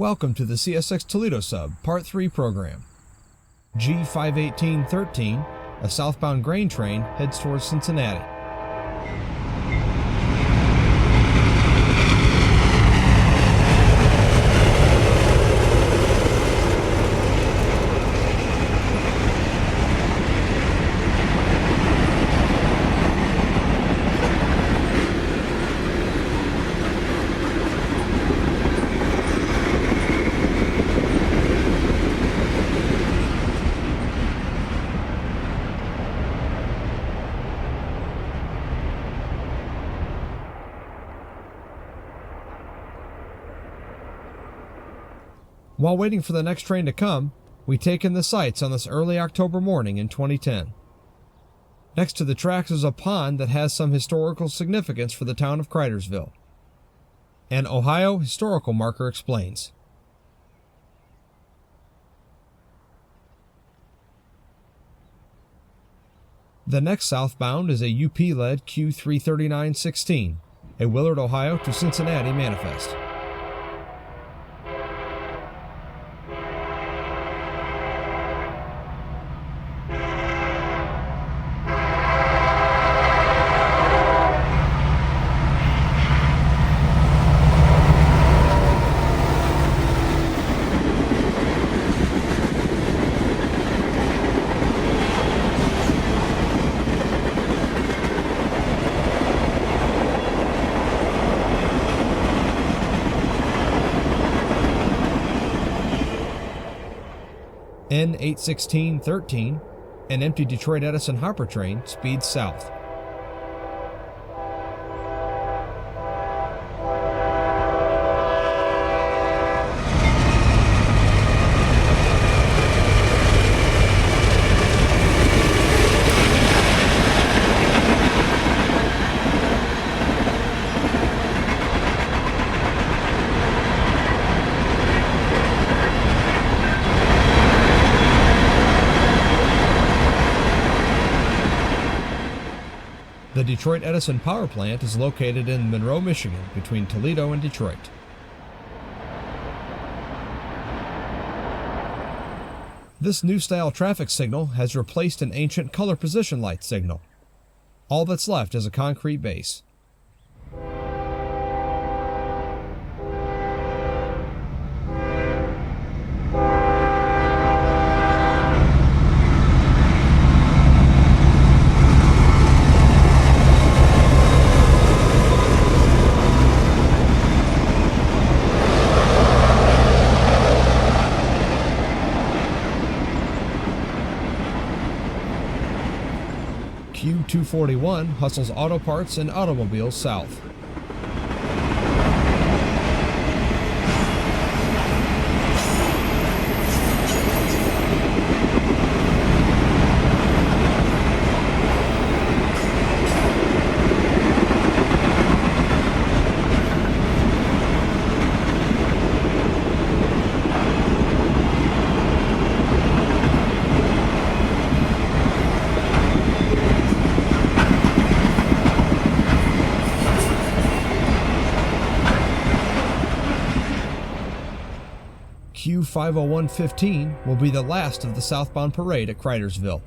Welcome to the CSX Toledo Sub, Part 3 program. G51813, a southbound grain train, heads towards Cincinnati. While waiting for the next train to come, we take in the sights on this early October morning in 2010. Next to the tracks is a pond that has some historical significance for the town of Cridersville. An Ohio historical marker explains. The next southbound is a UP-led Q33916, a Willard, Ohio to Cincinnati manifest. N81613, an empty Detroit Edison hopper train, speeds south. The Detroit Edison power plant is located in Monroe, Michigan, between Toledo and Detroit. This new style traffic signal has replaced an ancient color position light signal. All that's left is a concrete base. Q241 hustles auto parts and automobiles south. Q50115 will be the last of the southbound parade at Cridersville.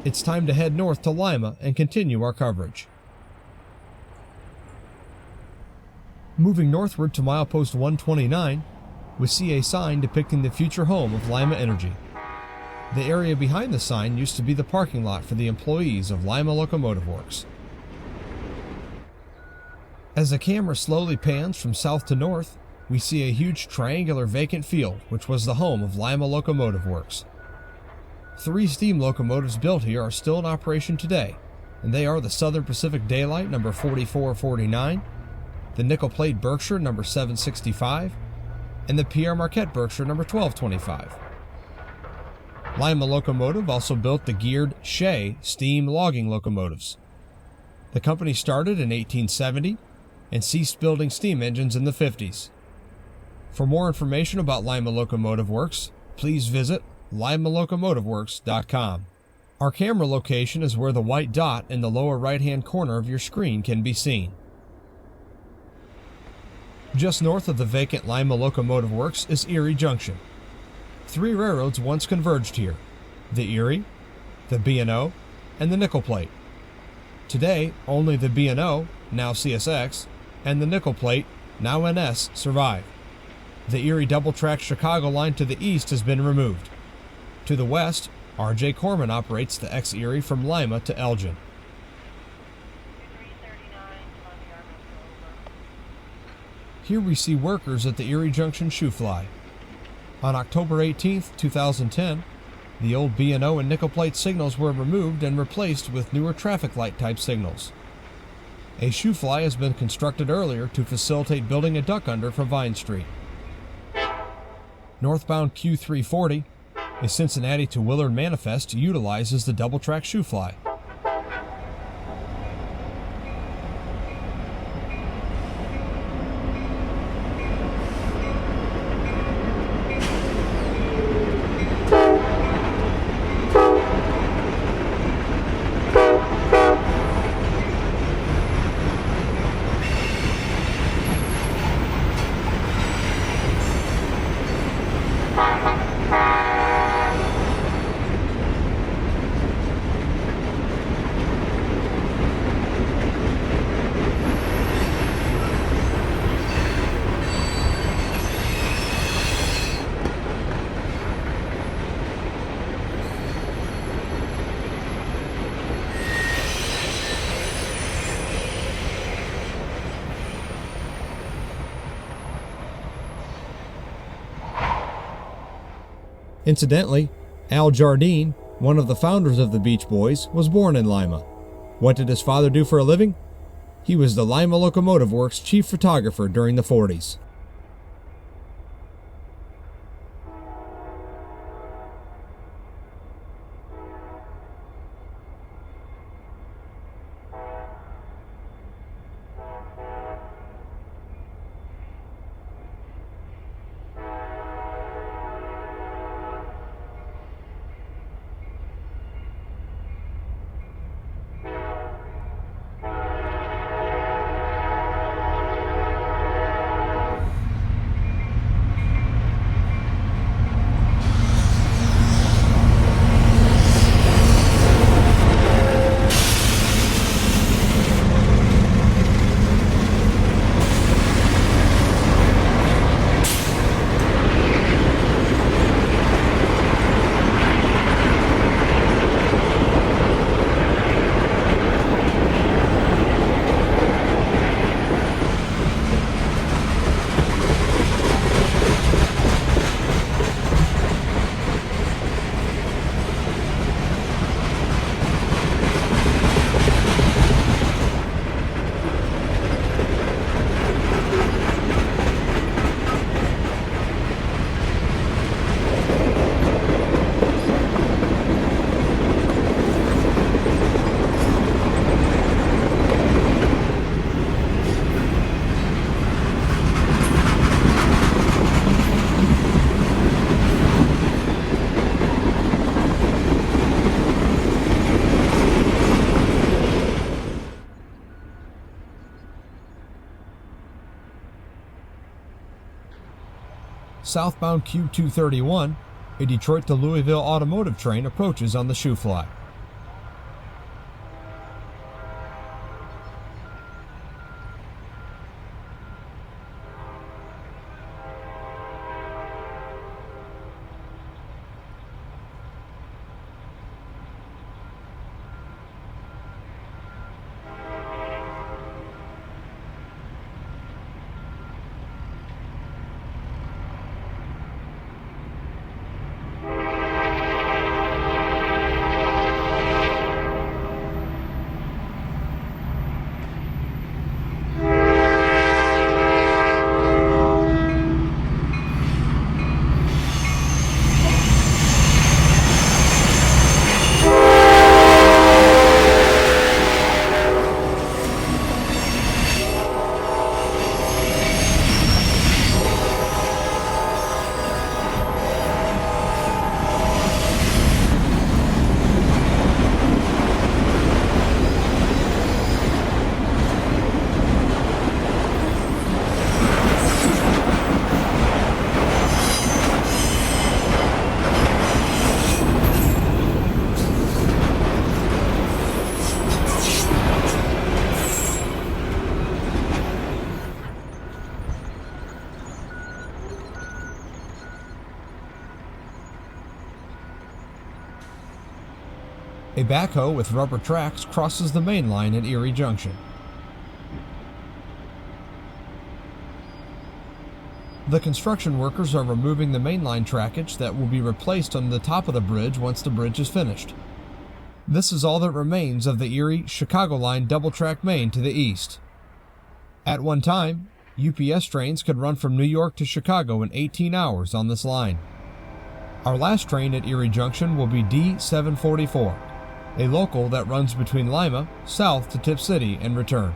It's time to head north to Lima and continue our coverage. Moving northward to milepost 129, we see a sign depicting the future home of Lima Energy. The area behind the sign used to be the parking lot for the employees of Lima Locomotive Works. As the camera slowly pans from south to north, we see a huge triangular vacant field which was the home of Lima Locomotive Works. 3 steam locomotives built here are still in operation today, and they are the Southern Pacific Daylight number 4449, the Nickel Plate Berkshire number 765, and the Pere Marquette Berkshire number 1225. Lima Locomotive also built the geared Shay steam logging locomotives. The company started in 1870 and ceased building steam engines in the 50s. For more information about Lima Locomotive Works, please visit limalocomotiveworks.com. Our camera location is where the white dot in the lower right-hand corner of your screen can be seen. Just north of the vacant Lima Locomotive Works is Erie Junction. 3 railroads once converged here: the Erie, the B&O, and the Nickel Plate. Today, only the B&O, now CSX, and the Nickel Plate, now NS, survive. The Erie double-track Chicago line to the east has been removed. To the west, R.J. Corman operates the X-Erie from Lima to Elgin. Here we see workers at the Erie Junction shoo-fly. On October 18, 2010, the old B&O and Nickel Plate signals were removed and replaced with newer traffic light type signals. A shoo-fly has been constructed earlier to facilitate building a duck under from Vine Street. Northbound Q340, a Cincinnati to Willard manifest, utilizes the double-track shoo-fly. Incidentally, Al Jardine, one of the founders of the Beach Boys, was born in Lima. What did his father do for a living? He was the Lima Locomotive Works chief photographer during the 40s. Southbound Q231, a Detroit to Louisville automotive train approaches on the shoo-fly. A backhoe with rubber tracks crosses the main line at Erie Junction. The construction workers are removing the mainline trackage that will be replaced on the top of the bridge once the bridge is finished. This is all that remains of the Erie-Chicago line double-track main to the east. At one time, UPS trains could run from New York to Chicago in 18 hours on this line. Our last train at Erie Junction will be D744, a local that runs between Lima, south to Tip City, and return.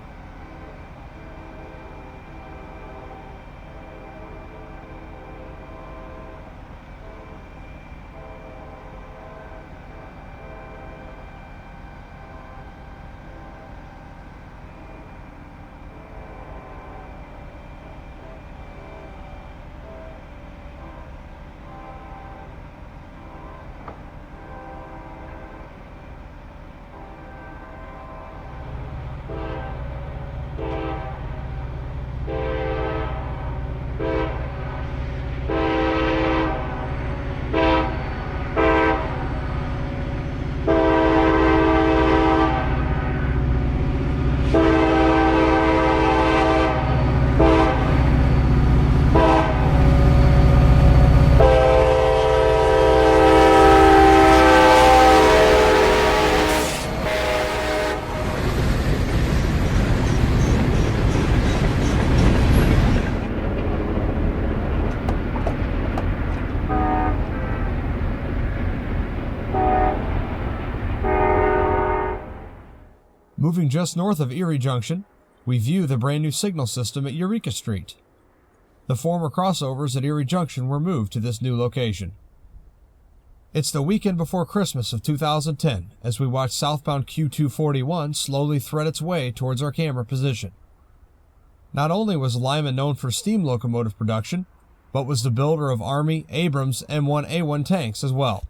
Moving just north of Erie Junction, we view the brand new signal system at Eureka Street. The former crossovers at Erie Junction were moved to this new location. It's the weekend before Christmas of 2010 as we watch southbound Q241 slowly thread its way towards our camera position. Not only was Lima known for steam locomotive production, but was the builder of Army Abrams M1A1 tanks as well.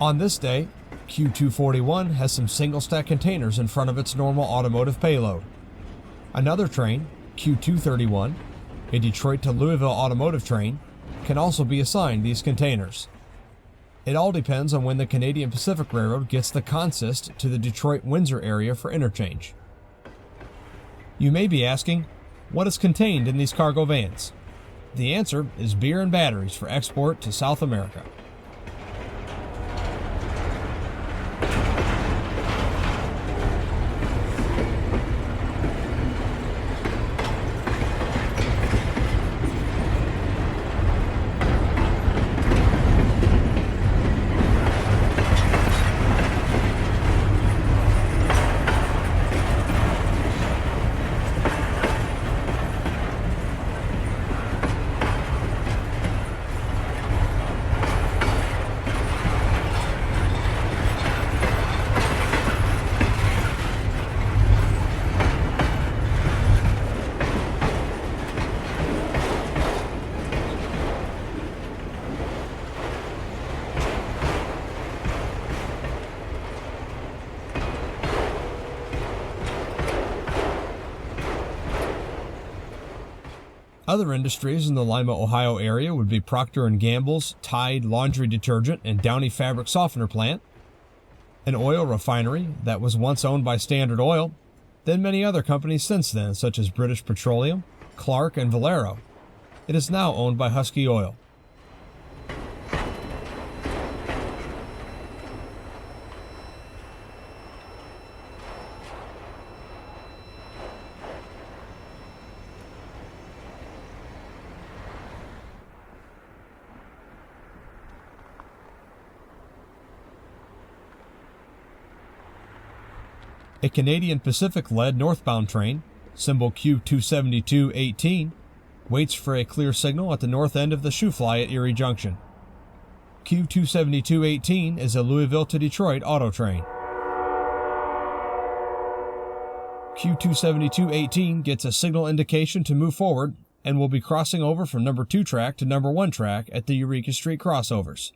On this day, Q241 has some single-stack containers in front of its normal automotive payload. Another train, Q231, a Detroit to Louisville automotive train, can also be assigned these containers. It all depends on when the Canadian Pacific Railroad gets the consist to the Detroit-Windsor area for interchange. You may be asking, what is contained in these cargo vans? The answer is beer and batteries for export to South America. Other industries in the Lima, Ohio area would be Procter & Gamble's Tide laundry detergent and Downy fabric softener plant, an oil refinery that was once owned by Standard Oil, then many other companies since then, such as British Petroleum, Clark, and Valero. It is now owned by Husky Oil. A Canadian Pacific-led northbound train, symbol Q27218, waits for a clear signal at the north end of the shoo-fly at Erie Junction. Q27218 is a Louisville to Detroit auto train. Q27218 gets a signal indication to move forward and will be crossing over from number 2 track to number 1 track at the Eureka Street crossovers.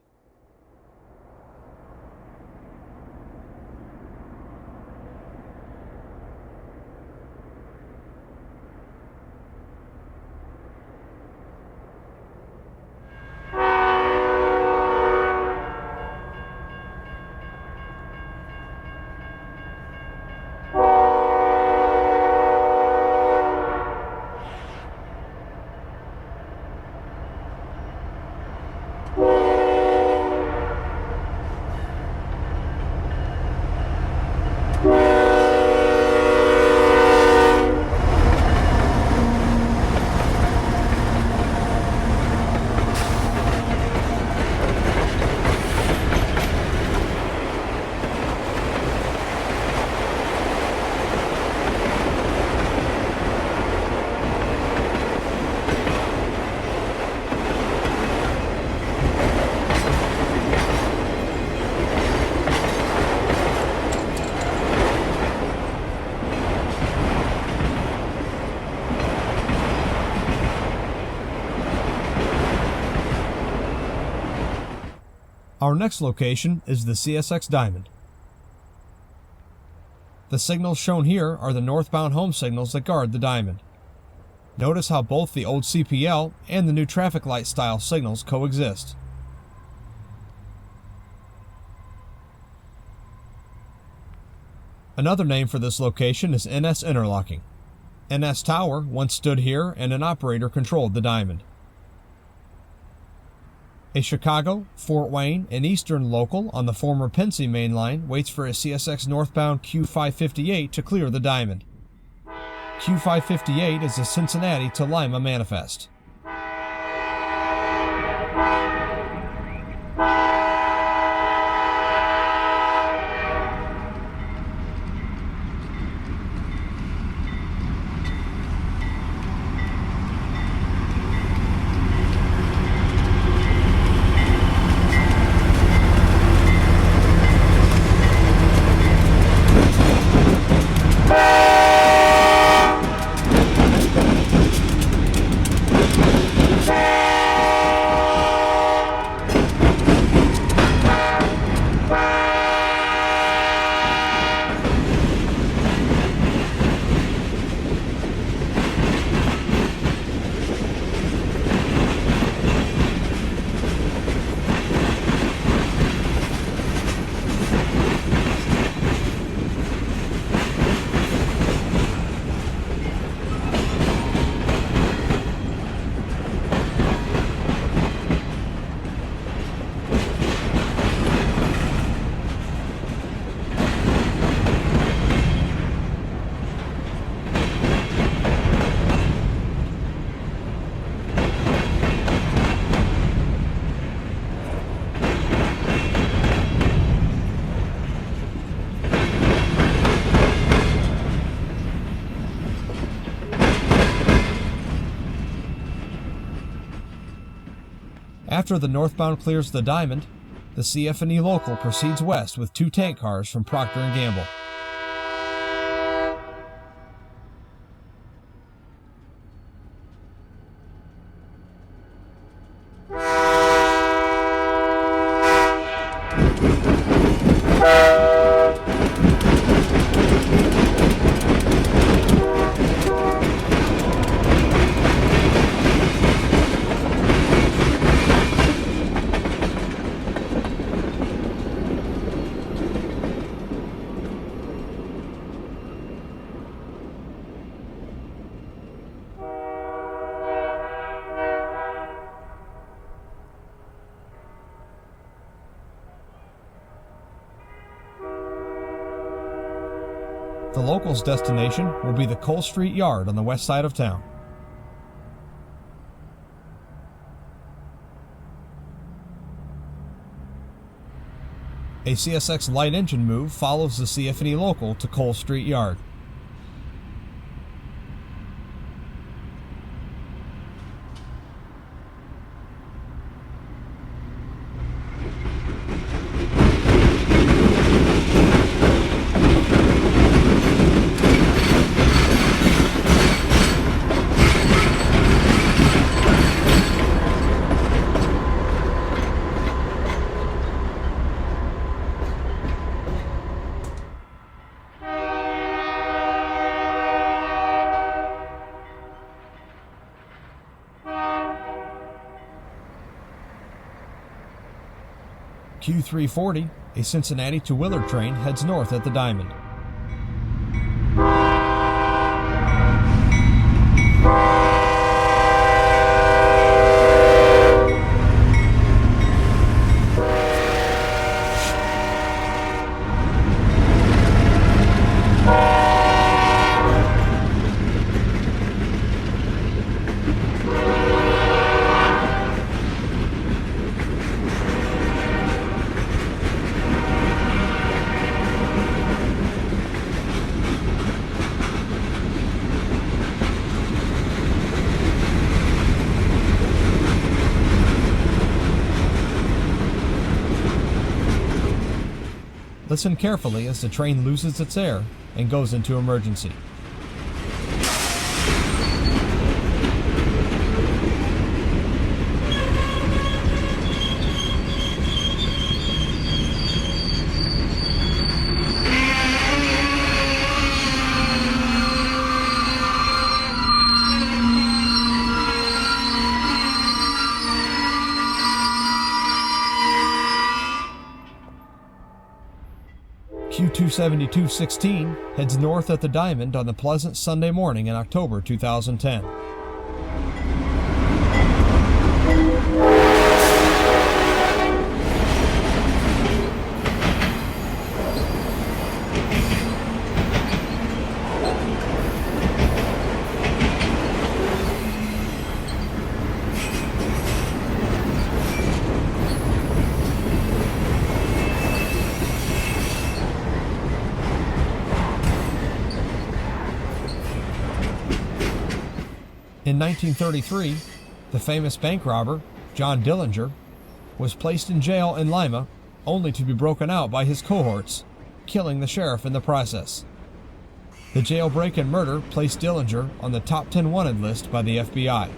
Our next location is the CSX Diamond. The signals shown here are the northbound home signals that guard the Diamond. Notice how both the old CPL and the new traffic light style signals coexist. Another name for this location is NS Interlocking. NS Tower once stood here and an operator controlled the Diamond. A Chicago, Fort Wayne, and Eastern local on the former Pennsy main line waits for a CSX northbound Q558 to clear the Diamond. Q558 is a Cincinnati to Lima manifest. After the northbound clears the Diamond, the CF&E local proceeds west with 2 tank cars from Procter & Gamble. The locals' destination will be the Cole Street Yard on the west side of town. A CSX light engine move follows the CF&E local to Cole Street Yard. Q340, a Cincinnati to Willard train, heads north at the Diamond. Listen carefully as the train loses its air and goes into emergency. Q272-16 heads north at the Diamond on the pleasant Sunday morning in October 2010. In 1933, the famous bank robber, John Dillinger, was placed in jail in Lima, only to be broken out by his cohorts, killing the sheriff in the process. The jailbreak and murder placed Dillinger on the top 10 wanted list by the FBI.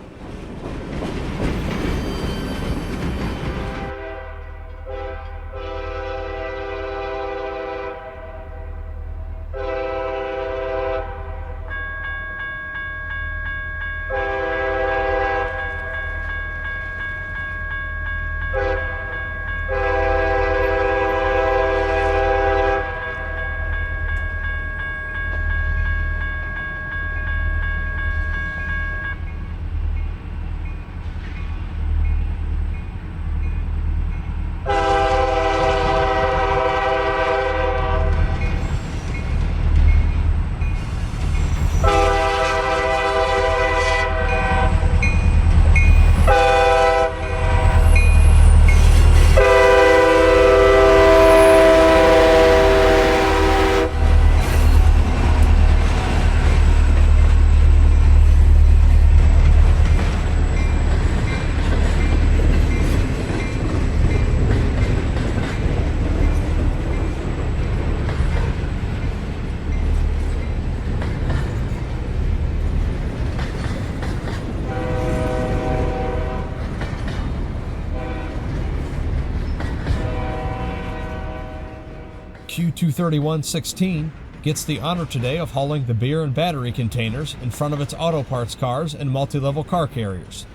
Q231-16 gets the honor today of hauling the beer and battery containers in front of its auto parts cars and multi-level car carriers.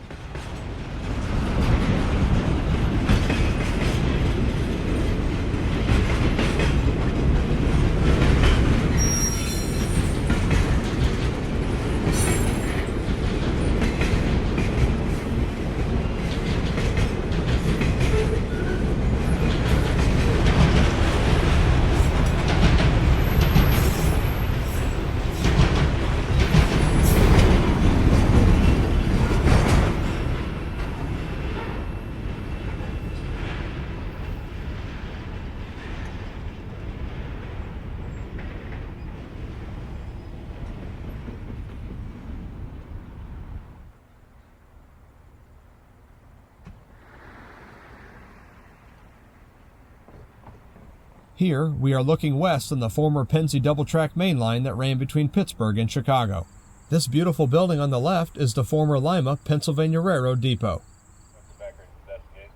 Here, we are looking west on the former Pennsy double-track main line that ran between Pittsburgh and Chicago. This beautiful building on the left is the former Lima, Pennsylvania Railroad Depot. What's the background investigate?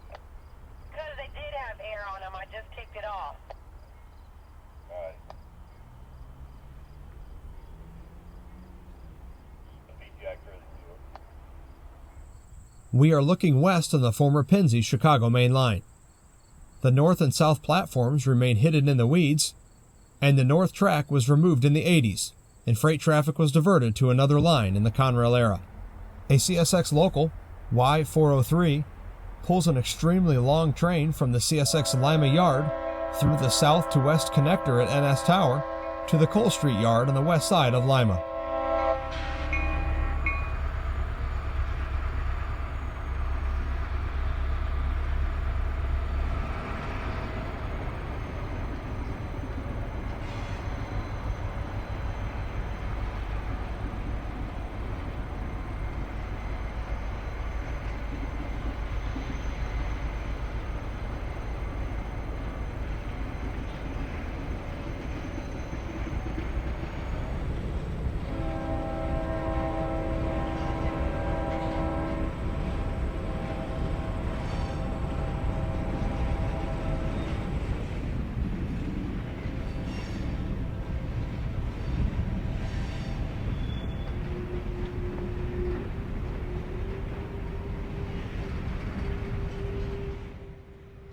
Because they did have air on them, I just kicked it off. Alright. The beat jack ready to do it. We are looking west on the former Pennsy Chicago main line. The north and south platforms remain hidden in the weeds, and the north track was removed in the 80s, and freight traffic was diverted to another line in the Conrail era. A CSX local, Y403, pulls an extremely long train from the CSX Lima yard through the south to west connector at NS Tower to the Cole Street yard on the west side of Lima.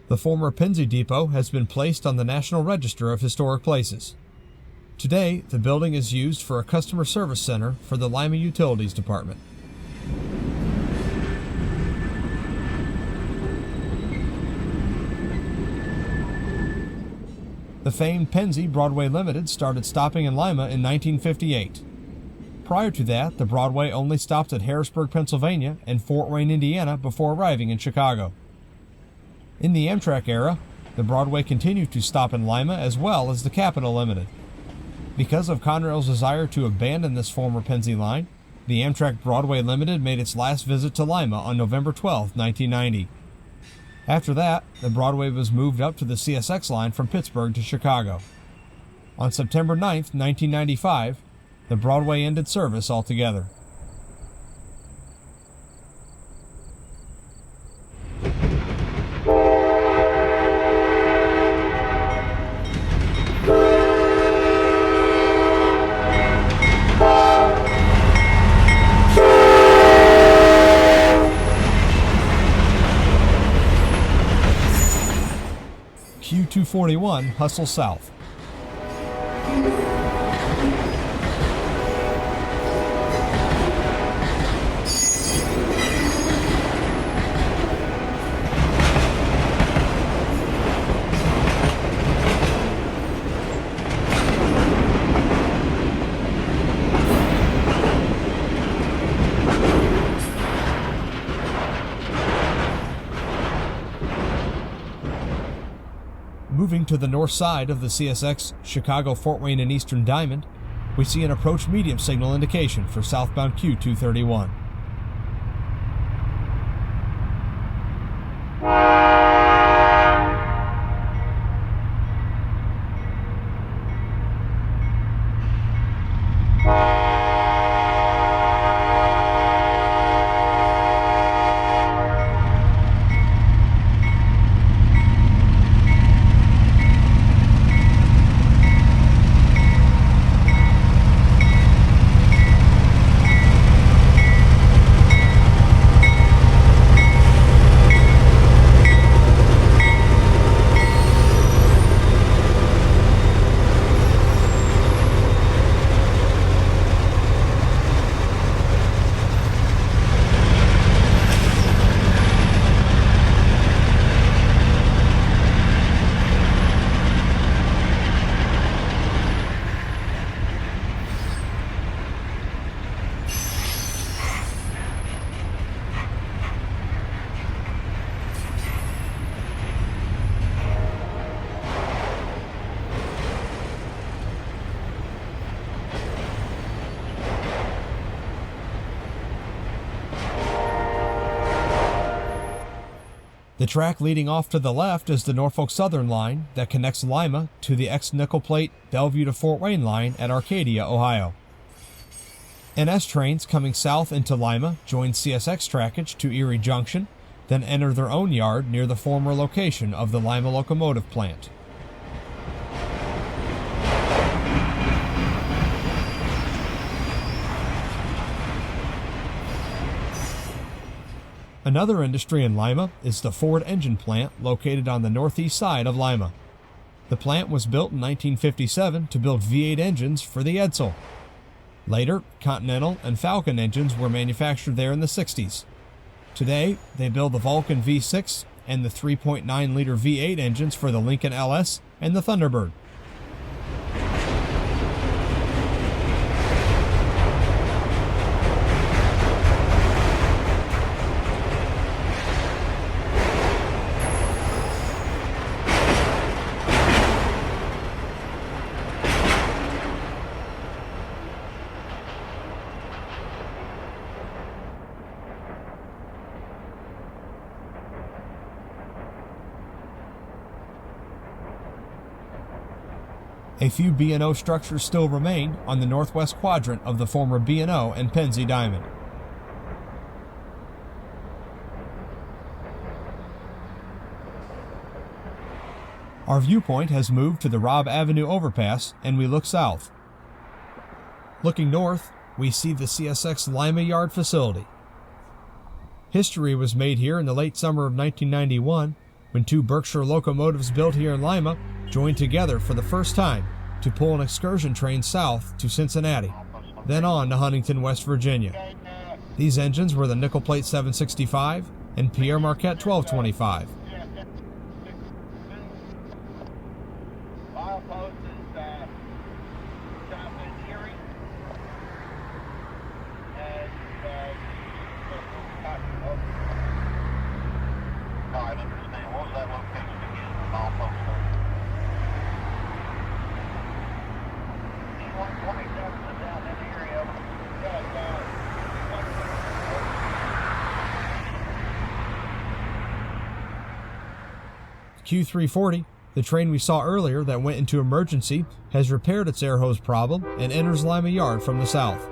The former Pennsy Depot has been placed on the National Register of Historic Places. Today, the building is used for a customer service center for the Lima Utilities Department. The famed Pennsy Broadway Limited started stopping in Lima in 1958. Prior to that, the Broadway only stopped at Harrisburg, Pennsylvania and Fort Wayne, Indiana before arriving in Chicago. In the Amtrak era, the Broadway continued to stop in Lima as well as the Capital Limited. Because of Conrail's desire to abandon this former Pennsy line, the Amtrak Broadway Limited made its last visit to Lima on November 12, 1990. After that, the Broadway was moved up to the CSX line from Pittsburgh to Chicago. On September 9, 1995, the Broadway ended service altogether. Q241 hustles south. Moving to the north side of the CSX Chicago, Fort Wayne, and Eastern Diamond, we see an approach medium signal indication for southbound Q231. The track leading off to the left is the Norfolk Southern line that connects Lima to the ex-nickel plate Bellevue to Fort Wayne line at Arcadia, Ohio. NS trains coming south into Lima join CSX trackage to Erie Junction, then enter their own yard near the former location of the Lima Locomotive plant. Another industry in Lima is the Ford engine plant located on the northeast side of Lima. The plant was built in 1957 to build V8 engines for the Edsel. Later, Continental and Falcon engines were manufactured there in the 60s. Today, they build the Vulcan V6 and the 3.9-liter V8 engines for the Lincoln LS and the Thunderbird. A few B&O structures still remain on the northwest quadrant of the former B&O and Pennsy Diamond. Our viewpoint has moved to the Robb Avenue overpass and we look south. Looking north, we see the CSX Lima Yard facility. History was made here in the late summer of 1991 when two Berkshire locomotives built here in Lima joined together for the first time to pull an excursion train south to Cincinnati, then on to Huntington, West Virginia. These engines were the nickel plate 765 and Pere Marquette 1225. Q340, the train we saw earlier that went into emergency, has repaired its air hose problem and enters Lima Yard from the south.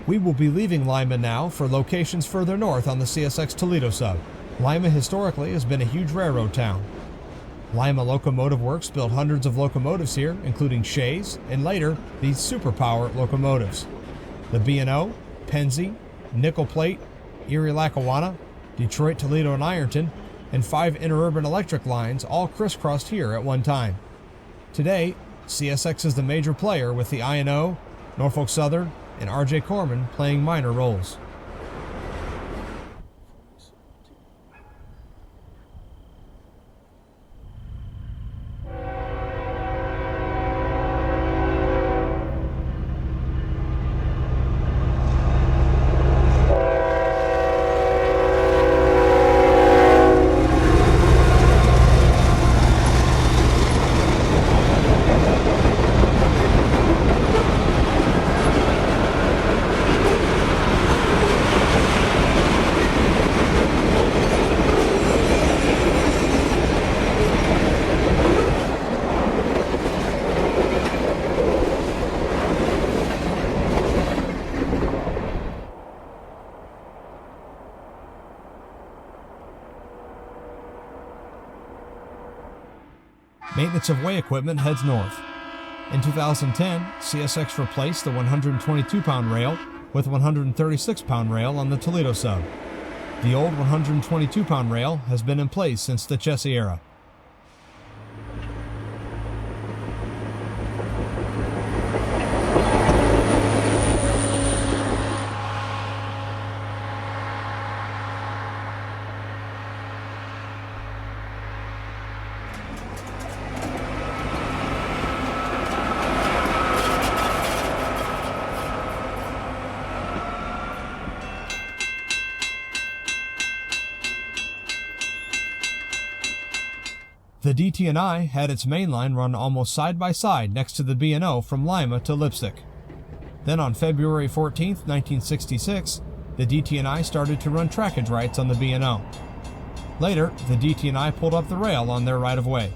We will be leaving Lima now for locations further north on the CSX Toledo Sub. Lima historically has been a huge railroad town. Lima Locomotive Works built hundreds of locomotives here, including Shays, and later, these superpower locomotives. The B&O, Pennsy, Nickel Plate, Erie Lackawanna, Detroit, Toledo, and Ironton, and 5 interurban electric lines all crisscrossed here at one time. Today, CSX is the major player with the I&O, Norfolk Southern, and R.J. Corman playing minor roles. Maintenance of way equipment heads north. In 2010, CSX replaced the 122-pound rail with 136-pound rail on the Toledo Sub. The old 122-pound rail has been in place since the Chessie era. The DT&I had its main line run almost side by side next to the B&O from Lima to Leipsic. Then on February 14, 1966, the DT&I started to run trackage rights on the B&O. Later, the DT&I pulled up the rail on their right-of-way.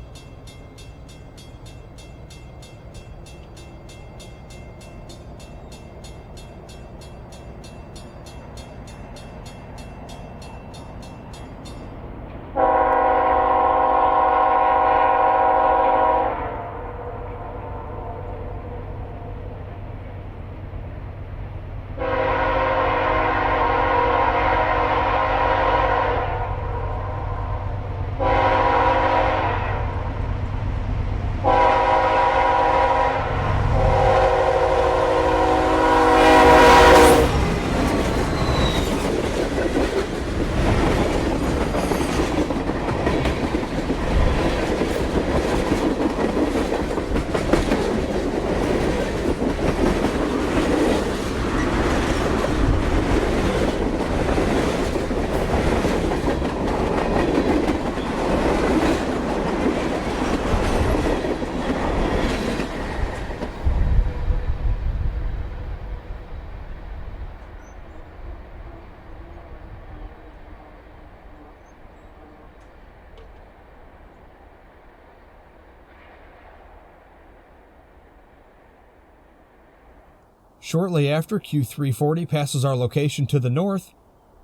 Shortly after Q340 passes our location to the north,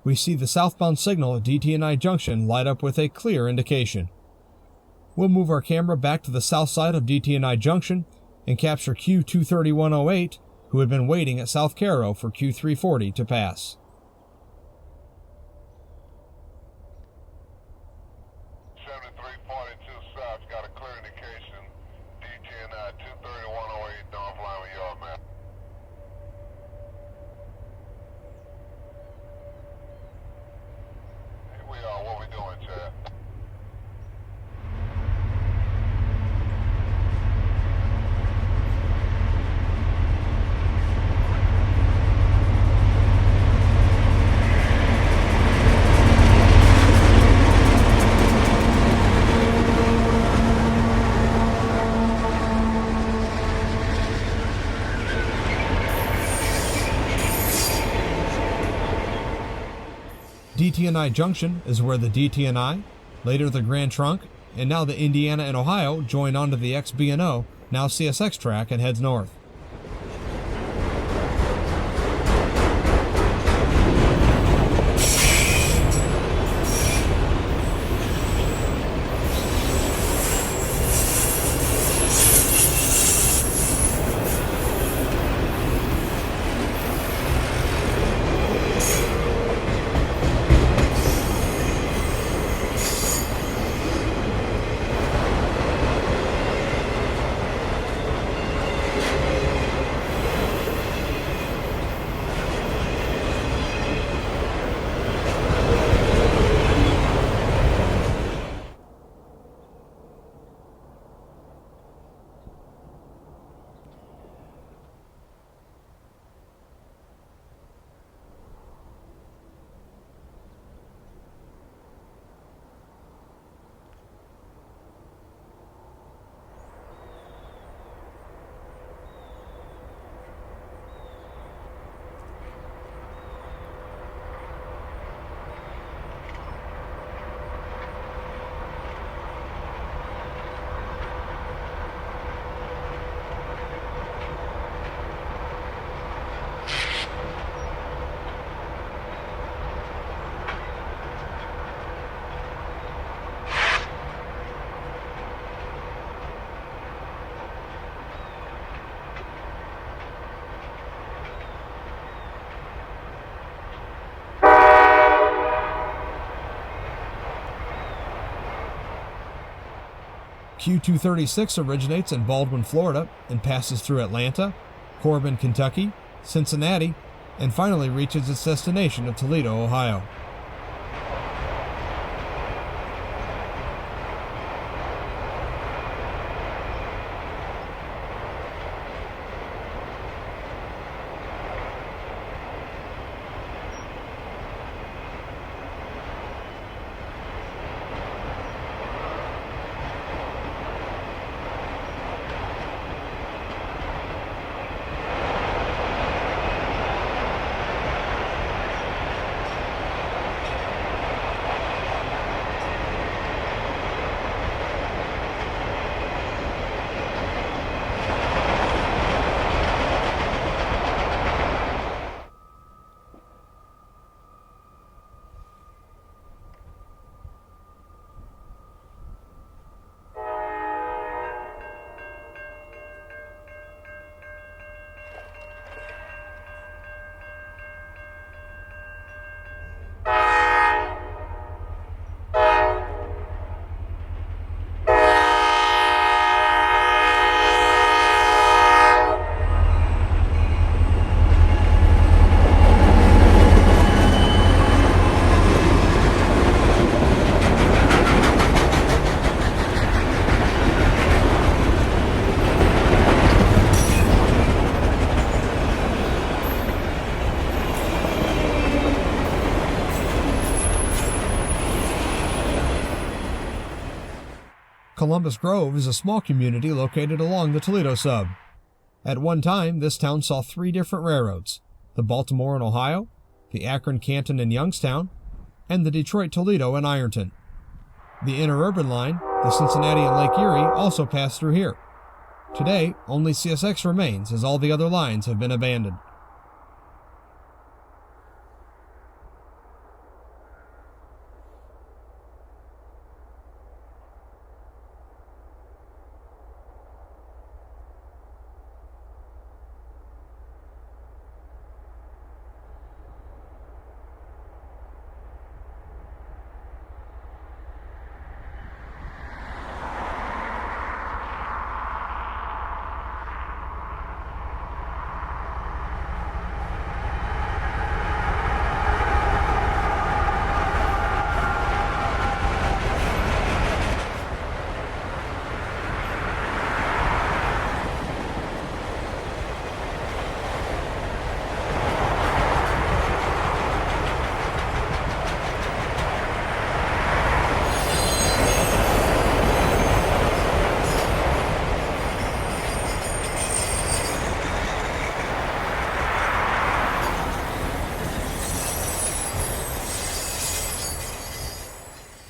we see the southbound signal at DT&I Junction light up with a clear indication. We'll move our camera back to the south side of DT&I Junction and capture Q23108, who had been waiting at South Cairo for Q340 to pass. South, got a clear indication. DT&I 23108 North Lima Yard, man. Here we are. What we doing, Chad? DT&I Junction is where the DT&I, later the Grand Trunk, and now the Indiana and Ohio join onto the ex-B&O, now CSX track, and heads north. Q236 originates in Baldwin, Florida, and passes through Atlanta, Corbin, Kentucky, Cincinnati, and finally reaches its destination of Toledo, Ohio. Columbus Grove is a small community located along the Toledo Sub. At one time, this town saw 3 different railroads: the Baltimore and Ohio, the Akron, Canton, and Youngstown, and the Detroit, Toledo, and Ironton. The interurban line, the Cincinnati and Lake Erie, also passed through here. Today, only CSX remains, as all the other lines have been abandoned.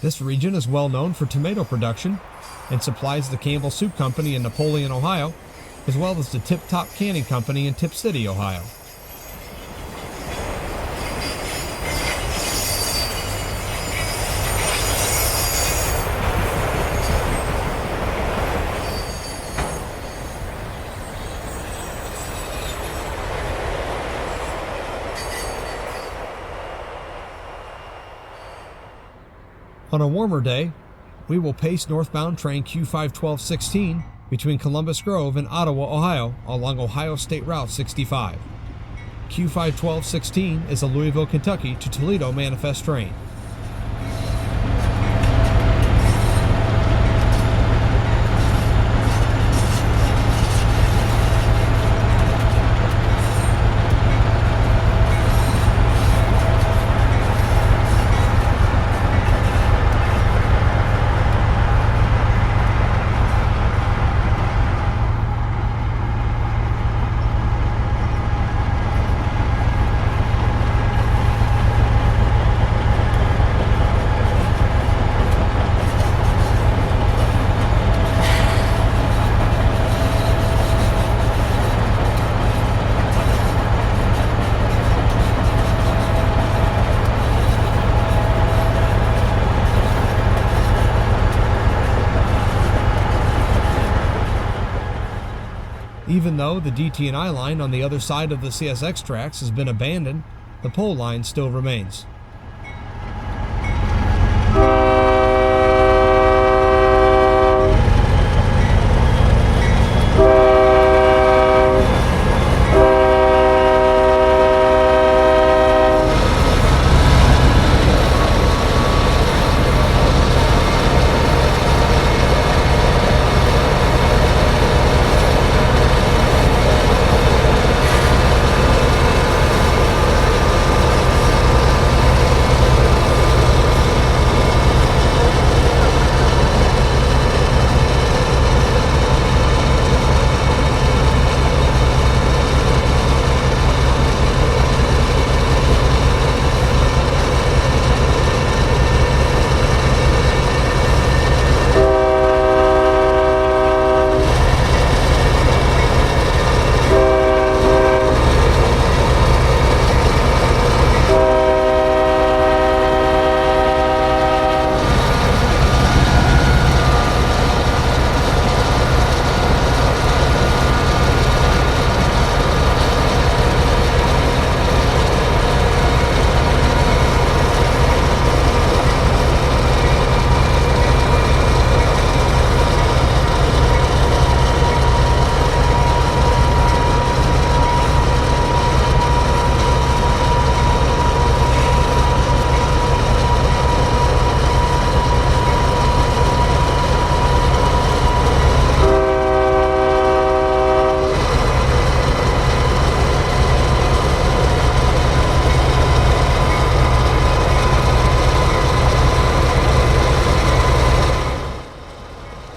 This region is well known for tomato production and supplies the Campbell Soup Company in Napoleon, Ohio, as well as the Tip Top Canning Company in Tip City, Ohio. On a warmer day, we will pace northbound train Q51216 between Columbus Grove and Ottawa, Ohio, along Ohio State Route 65. Q51216 is a Louisville, Kentucky to Toledo manifest train. Even though the DT&I line on the other side of the CSX tracks has been abandoned, the pole line still remains.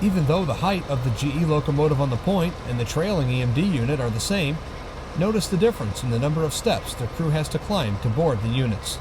Even though the height of the GE locomotive on the point and the trailing EMD unit are the same, notice the difference in the number of steps the crew has to climb to board the units.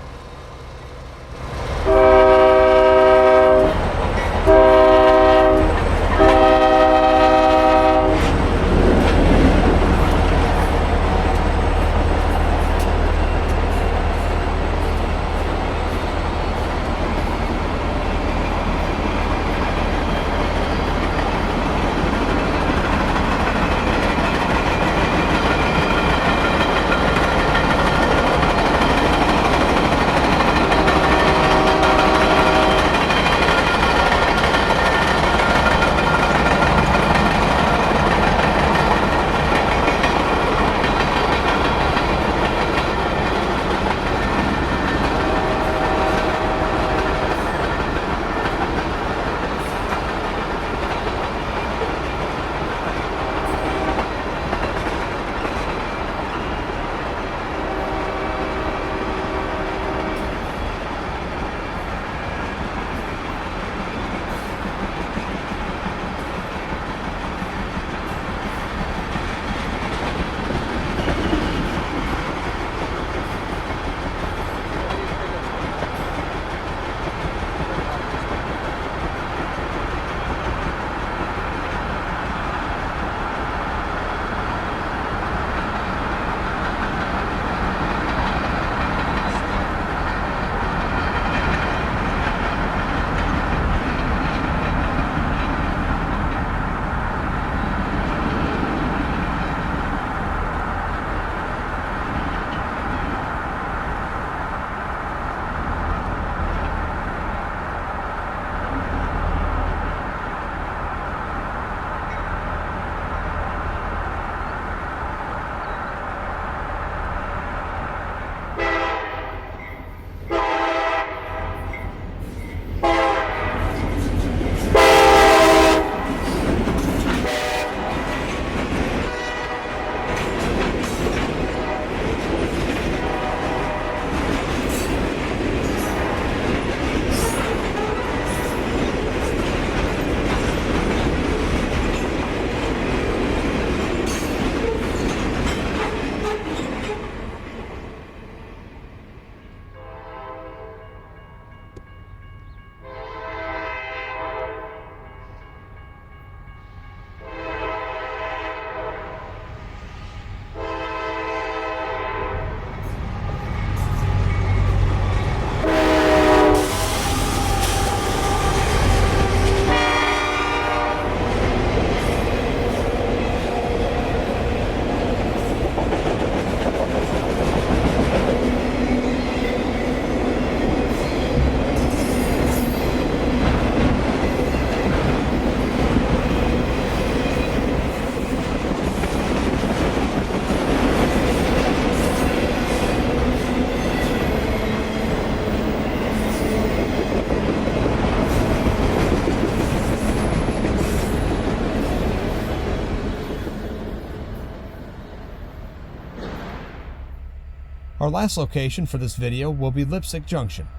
Our last location for this video will be Leipsic Junction.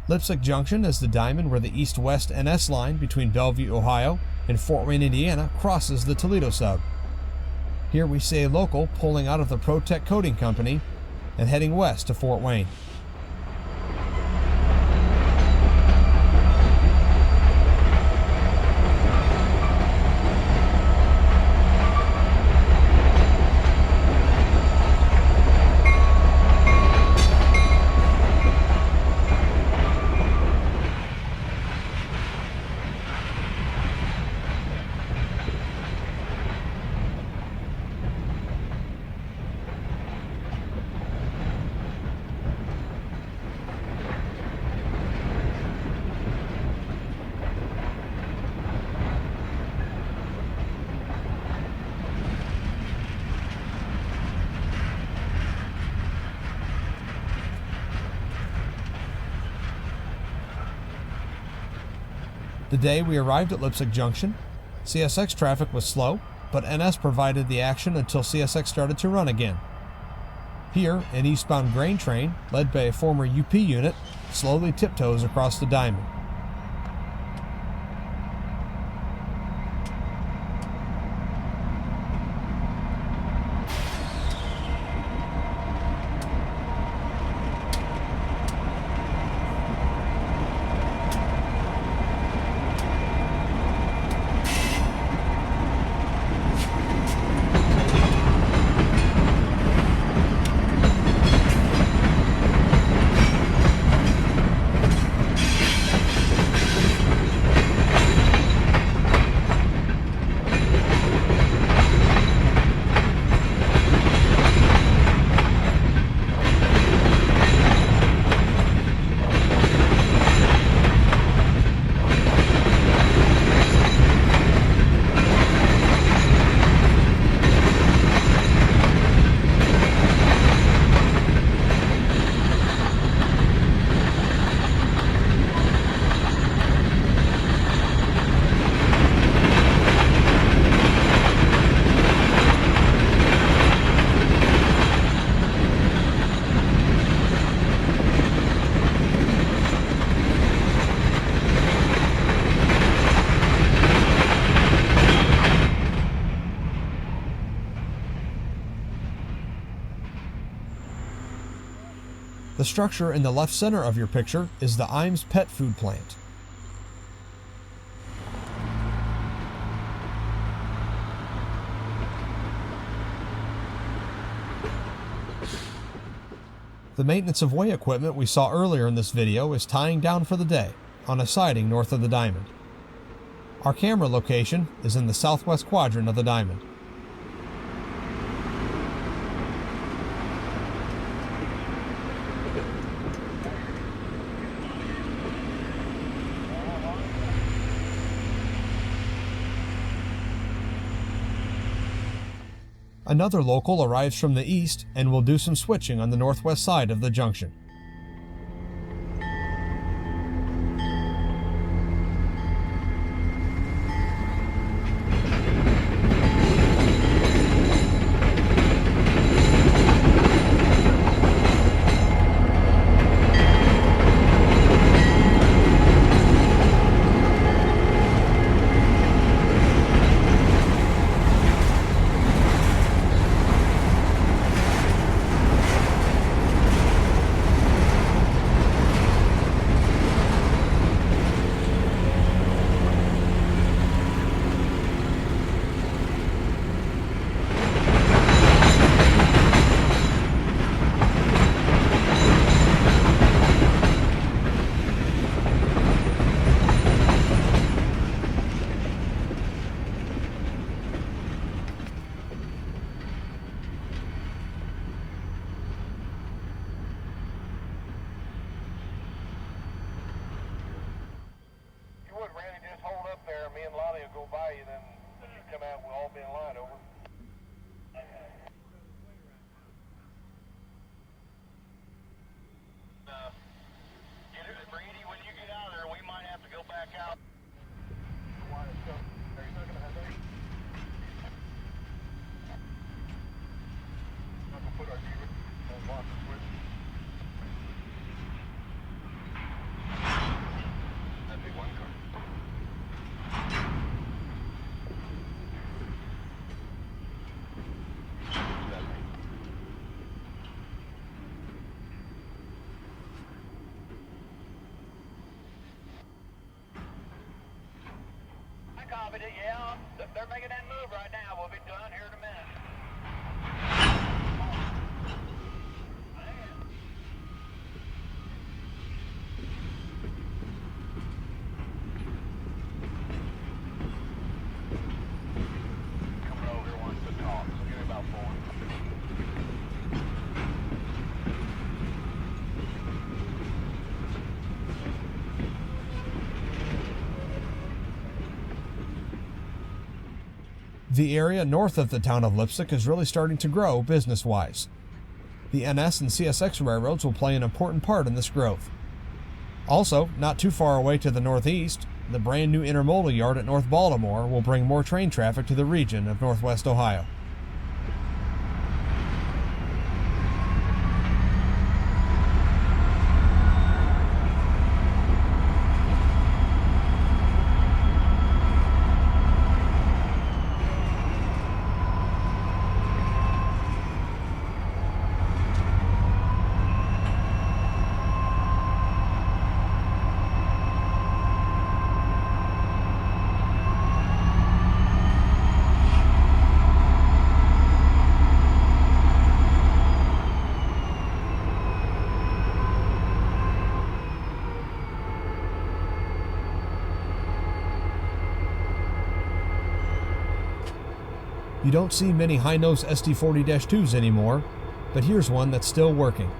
Leipsic Junction is the diamond where the east-west NS line between Bellevue, Ohio and Fort Wayne, Indiana crosses the Toledo Sub. Here we see a local pulling out of the Protec Coating Company and heading west to Fort Wayne. The day we arrived at Leipsic Junction, CSX traffic was slow, but NS provided the action until CSX started to run again. Here, an eastbound grain train, led by a former UP unit, slowly tiptoes across the diamond. The structure in the left center of your picture is the Imes pet food plant. The maintenance of way equipment we saw earlier in this video is tying down for the day on a siding north of the diamond. Our camera location is in the southwest quadrant of the diamond. Another local arrives from the east and will do some switching on the northwest side of the junction. Me and Lonnie will go by you, then when you come out, we'll all be in line, over. Brady, when you get out of there, we might have to go back out. Are you not going to have any? I'm going to put our gear on lock the switch. That'd be one car. Yeah, they're making that move right now. We'll be done here in a minute. Coming over here wants to talk, so give me about 4. The area north of the town of Leipsic is really starting to grow business-wise. The NS and CSX railroads will play an important part in this growth. Also, not too far away to the northeast, the brand new intermodal yard at North Baltimore will bring more train traffic to the region of northwest Ohio. You don't see many high-nose SD40-2s anymore, but here's one that's still working.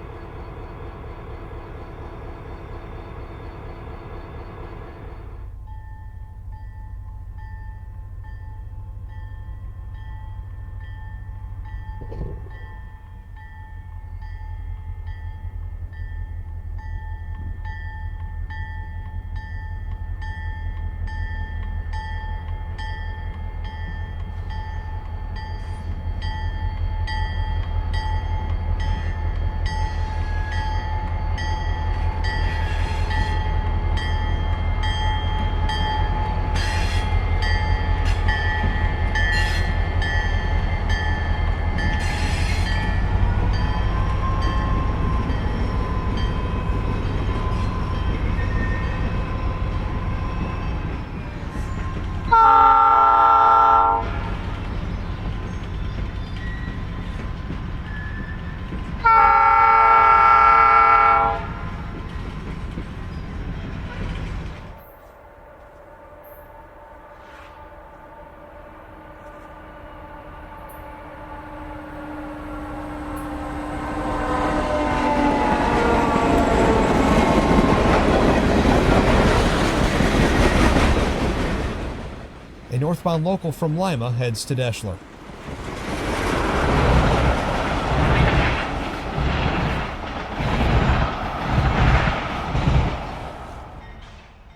A northbound local from Lima heads to Deschler.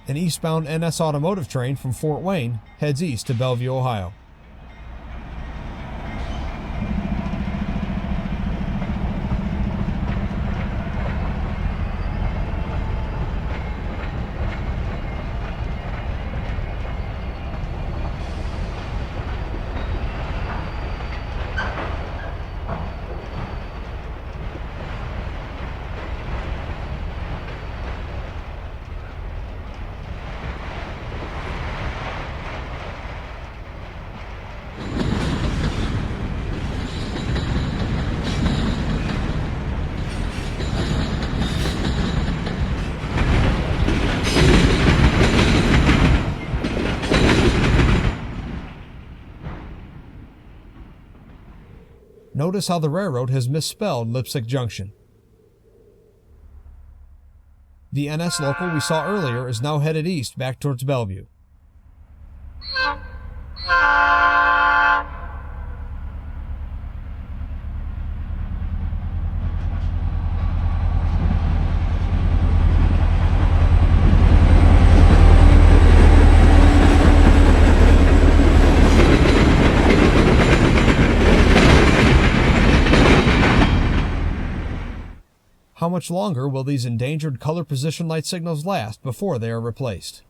An eastbound NS automotive train from Fort Wayne heads east to Bellevue, Ohio. Notice how the railroad has misspelled Leipsic Junction. The NS local we saw earlier is now headed east back towards Bellevue. How much longer will these endangered color position light signals last before they are replaced?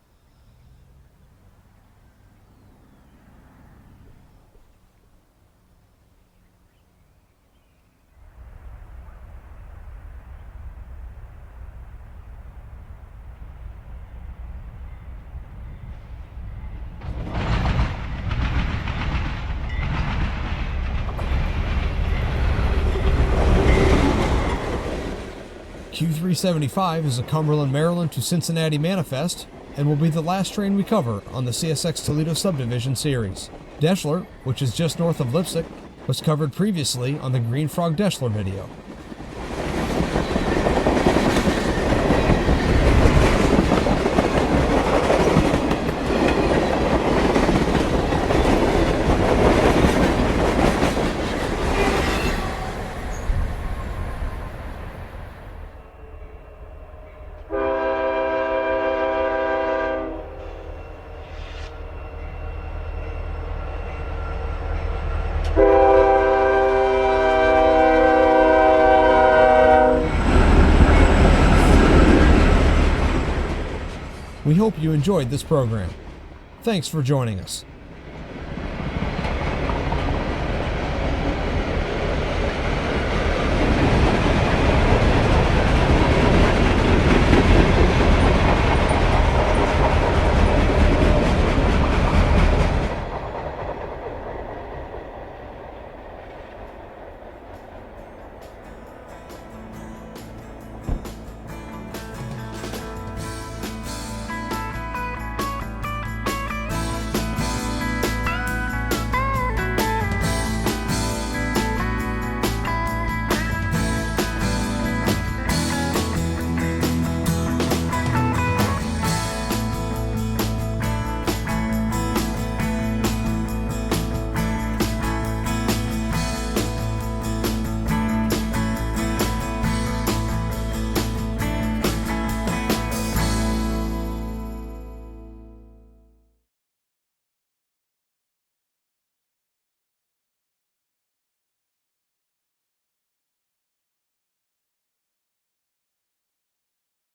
Q375 is a Cumberland, Maryland to Cincinnati manifest and will be the last train we cover on the CSX Toledo Subdivision series. Deschler, which is just north of Leipsic, was covered previously on the Green Frog Deschler video. We hope you enjoyed this program. Thanks for joining us.